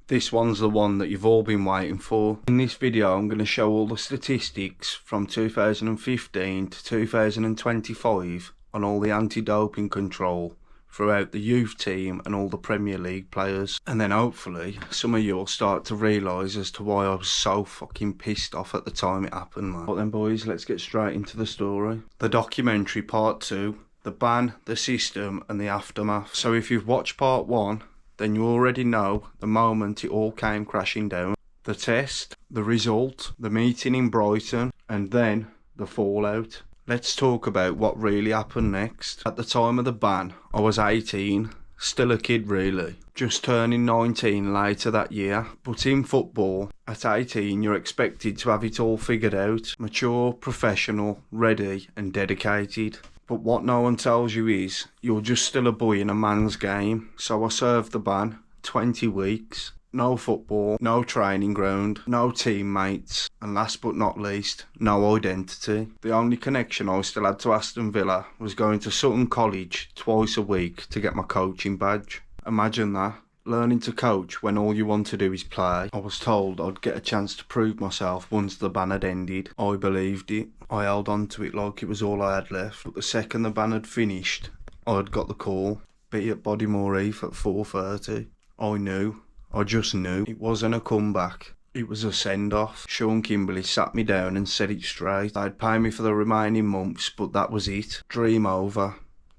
This one's the one that you've all been waiting for. In this video I'm going to show all the statistics from 2015 to 2025 on all the anti-doping control throughout the youth team and all the Premier League players. And then hopefully some of you will start to realise as to why I was so fucking pissed off at the time it happened, man. But then boys, let's get straight into the story. The documentary part 2, the ban, the system and the aftermath. So if you've watched part 1, then you already know the moment it all came crashing down. The test, the result, the meeting in Brighton, and then the fallout. Let's talk about what really happened next. At the time of the ban, I was 18, still a kid really, just turning 19 later that year. But in football, at 18 you're expected to have it all figured out, mature, professional, ready and dedicated. But what no one tells you is, you're just still a boy in a man's game. So I served the ban, 20 weeks, no football, no training ground, no teammates, and last but not least, no identity. The only connection I still had to Aston Villa was going to Sutton College twice a week to get my coaching badge. Imagine that. Learning to coach when all you want to do is play. I was told I'd get a chance to prove myself once the ban had ended. I believed it. I held on to it like it was all I had left. But the second the ban had finished, I had got the call. Be at Bodymore Heath at 4:30. I knew. I just knew. It wasn't a comeback. It was a send-off. Sean Kimberley sat me down and said it straight. They'd pay me for the remaining months, but that was it. Dream over.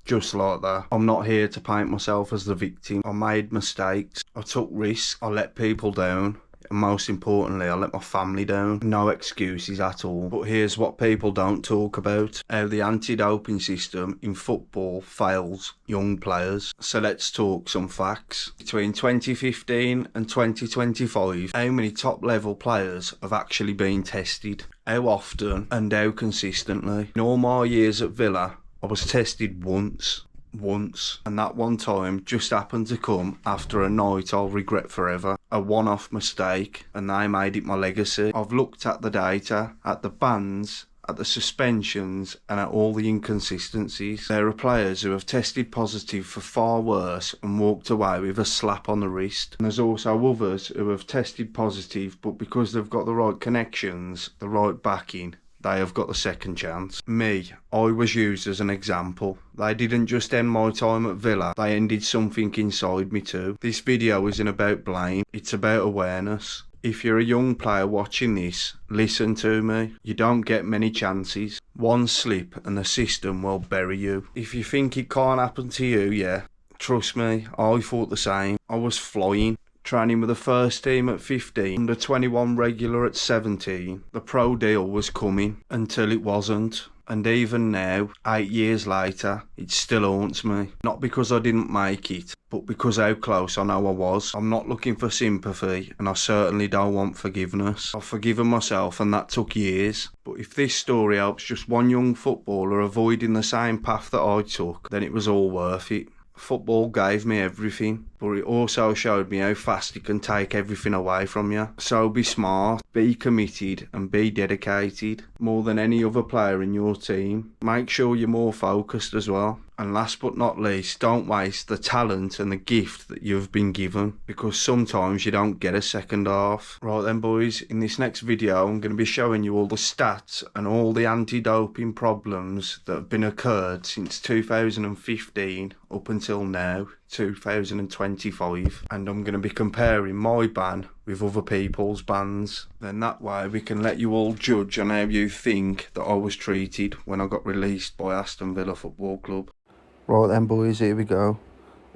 Just like that. I'm not here to paint myself as the victim. I made mistakes. I took risks. I let people down. And most importantly, I let my family down. No excuses at all. But here's what people don't talk about. How the anti-doping system in football fails young players. So let's talk some facts. Between 2015 and 2025, how many top level players have actually been tested? How often and how consistently? In all my years at Villa, I was tested once, and that one time just happened to come after a night I'll regret forever. A one-off mistake, and they made it my legacy. I've looked at the data, at the bans, at the suspensions, and at all the inconsistencies. There are players who have tested positive for far worse and walked away with a slap on the wrist. And there's also others who have tested positive, but because they've got the right connections, the right backing, they have got the second chance. Me, I was used as an example. They didn't just end my time at Villa, they ended something inside me too. This video isn't about blame, it's about awareness. If you're a young player watching this, listen to me. You don't get many chances. One slip and the system will bury you. If you think it can't happen to you, yeah, trust me, I thought the same. I was flying. Training with the first team at 15, under 21 regular at 17. The pro deal was coming, until it wasn't. And even now, 8 years later, it still haunts me. Not because I didn't make it, but because how close I know I was. I'm not looking for sympathy, and I certainly don't want forgiveness. I've forgiven myself, and that took years. But if this story helps just one young footballer avoiding the same path that I took, then it was all worth it. Football gave me everything, but it also showed me how fast it can take everything away from you. So be smart, be committed and be dedicated. More than any other player in your team. Make sure you're more focused as well. And last but not least, don't waste the talent and the gift that you've been given, because sometimes you don't get a second half. Right then boys, in this next video I'm going to be showing you all the stats and all the anti-doping problems that have been occurred since 2015 up until now, 2025. And I'm going to be comparing my ban with other people's bans. Then that way we can let you all judge on how you think that I was treated when I got released by Aston Villa Football Club. Right then boys, here we go.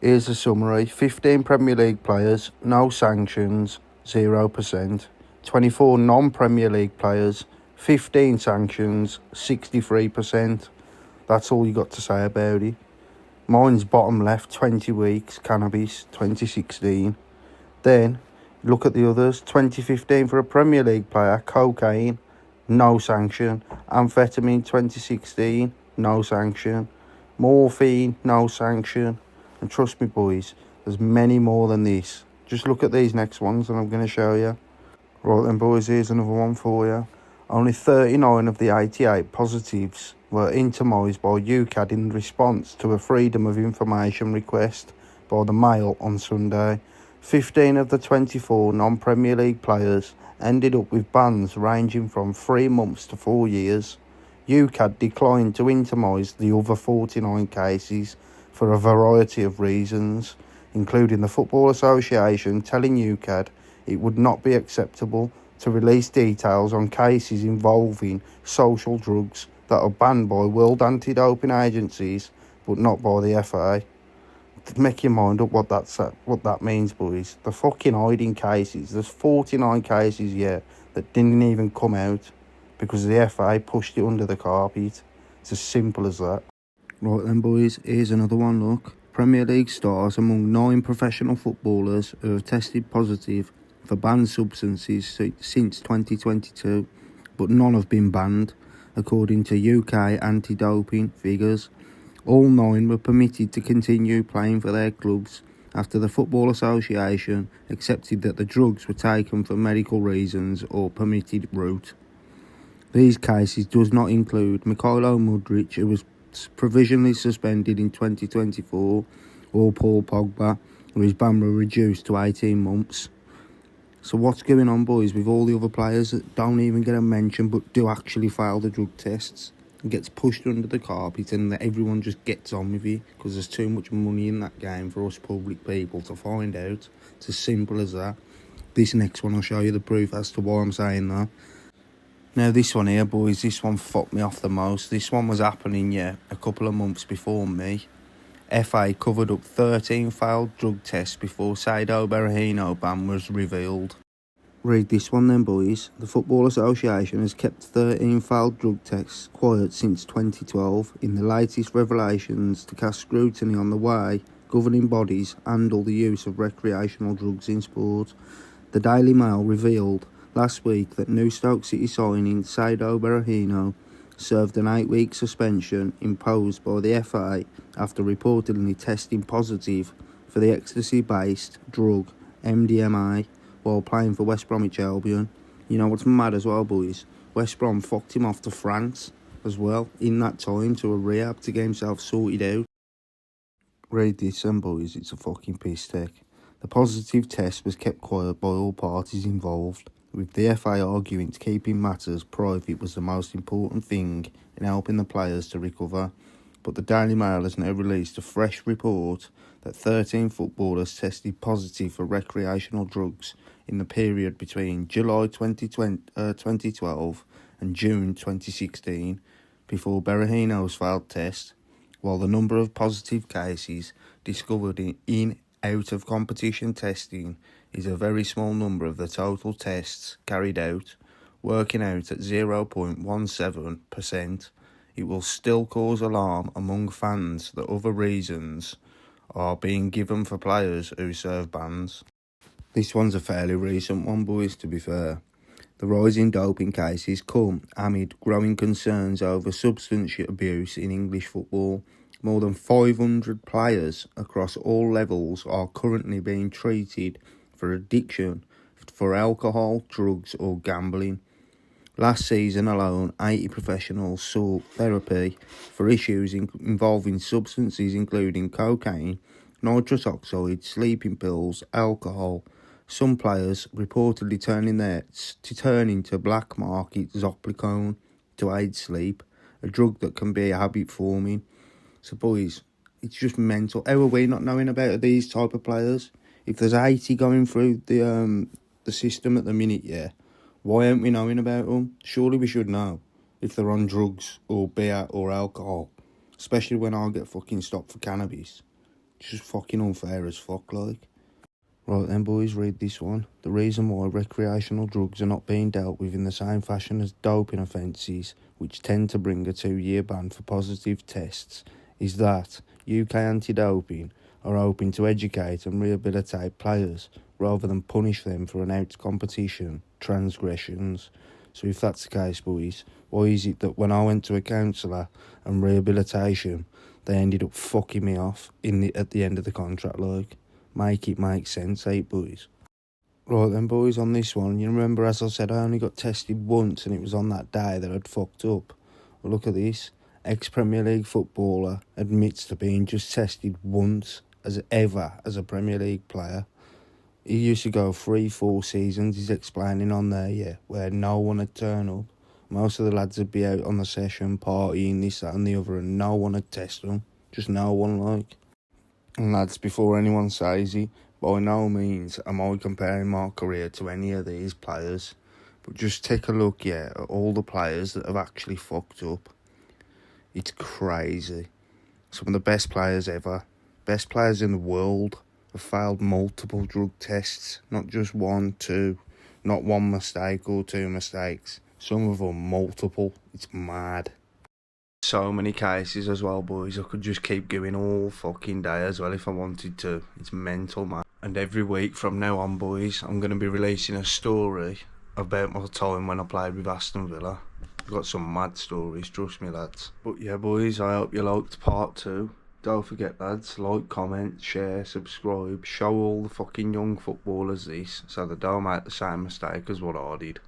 Here's a summary. 15 Premier League players, no sanctions, 0%. 24 non-Premier League players, 15 sanctions, 63%. That's all you got to say about it. Mine's bottom left, 20 weeks, cannabis, 2016. Then, look at the others. 2015 for a Premier League player, cocaine, no sanction. Amphetamine, 2016, no sanction. Morphine, no sanction. And trust me boys, there's many more than this. Just look at these next ones and I'm going to show you. Right then boys, here's another one for you. Only 39 of the 88 positives were intimised by UCAD in response to a Freedom of Information request by the Mail on Sunday. 15 of the 24 non-Premier League players ended up with bans ranging from 3 months to 4 years. UKAD declined to intimise the other 49 cases for a variety of reasons, including the Football Association telling UKAD it would not be acceptable to release details on cases involving social drugs that are banned by world anti-doping agencies but not by the FA. Make your mind up what that means, boys. The fucking hiding cases. There's 49 cases, that didn't even come out because the FA pushed it under the carpet. It's as simple as that. Right then, boys, here's another one, look. Premier League stars among 9 professional footballers who have tested positive for banned substances since 2022, but none have been banned, according to UK anti-doping figures. All 9 were permitted to continue playing for their clubs after the Football Association accepted that the drugs were taken for medical reasons or permitted route. These cases does not include Mykhailo Mudryk, who was provisionally suspended in 2024, or Paul Pogba, whose ban was reduced to 18 months. So what's going on, boys, with all the other players that don't even get a mention but do actually fail the drug tests? It gets pushed under the carpet and everyone just gets on with it because there's too much money in that game for us public people to find out. It's as simple as that. This next one, I'll show you the proof as to why I'm saying that. Now this one here, boys, this one fucked me off the most. This one was happening, a couple of months before me. FA covered up 13 failed drug tests before Saido Berahino ban was revealed. Read this one then, boys. The Football Association has kept 13 failed drug tests quiet since 2012 in the latest revelations to cast scrutiny on the way governing bodies handle the use of recreational drugs in sport. The Daily Mail revealed last week that new Stoke City signing Saido Berahino served an 8-week suspension imposed by the FA after reportedly testing positive for the ecstasy-based drug MDMA while playing for West Bromwich Albion. You know what's mad as well, boys? West Brom fucked him off to France as well in that time to a rehab to get himself sorted out. Read this then, boys, it's a fucking piss take. The positive test was kept quiet by all parties involved, with the FA arguing that keeping matters private was the most important thing in helping the players to recover. But the Daily Mail has now released a fresh report that 13 footballers tested positive for recreational drugs in the period between July 2012 and June 2016 before Berahino's failed test, while the number of positive cases discovered in out-of-competition testing is a very small number of the total tests carried out, working out at 0.17%. It will still cause alarm among fans that other reasons are being given for players who serve bans. This one's a fairly recent one, boys, to be fair. The rise in doping cases come amid growing concerns over substance abuse in English football. More than 500 players across all levels are currently being treated for addiction for alcohol, drugs or gambling. Last season alone, 80 professionals sought therapy for issues involving substances including cocaine, nitrous oxide, sleeping pills, alcohol. Some players reportedly turning to black market Zopiclone to aid sleep, a drug that can be habit forming. So boys, it's just mental. How are we not knowing about these type of players? If there's 80 going through the system at the minute, why aren't we knowing about them? Surely we should know if they're on drugs or beer or alcohol, especially when I get fucking stopped for cannabis. It's just fucking unfair as fuck, like. Right then, boys, read this one. The reason why recreational drugs are not being dealt with in the same fashion as doping offences, which tend to bring a 2-year ban for positive tests, is that UK anti-doping are hoping to educate and rehabilitate players rather than punish them for an out-competition transgressions. So if that's the case, boys, why is it that when I went to a counsellor and rehabilitation, they ended up fucking me off at the end of the contract, like? Make it make sense, boys? Right then, boys, on this one, you remember, as I said, I only got tested once and it was on that day that I'd fucked up. Well, look at this. Ex-Premier League footballer admits to being just tested once as a Premier League player. He used to go 3-4 seasons, he's explaining on there, yeah, where no one had turned up. Most of the lads would be out on the session, partying, this, that and the other, and no one had tested them. Just no one, like. And lads, before anyone says it, by no means am I comparing my career to any of these players. But just take a look, yeah, at all the players that have actually fucked up. It's crazy. Some of the best players ever, best players in the world, have failed multiple drug tests. Not just one, two, not one mistake or two mistakes. Some of them multiple. It's mad. So many cases as well, boys. I could just keep going all fucking day as well if I wanted to. It's mental, man. And every week from now on, boys, I'm going to be releasing a story about my time when I played with Aston Villa. I've got some mad stories, trust me, lads. But yeah, boys, I hope you liked part 2. Don't forget, lads, like, comment, share, subscribe. Show all the fucking young footballers this so they don't make the same mistake as what I did.